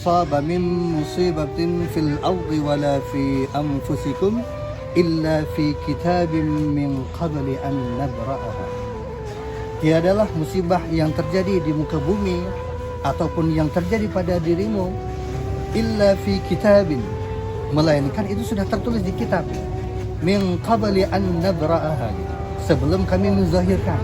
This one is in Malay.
asaba min musibatin fil ardi wala fi anfusikum illa fi kitabim min qabli an nabra'aha. Tiadalah musibah yang terjadi di muka bumi ataupun yang terjadi pada dirimu illa fi kitabin, melainkan itu sudah tertulis di kitab, min qabli an nabra'aha, sebelum kami menzahirkan.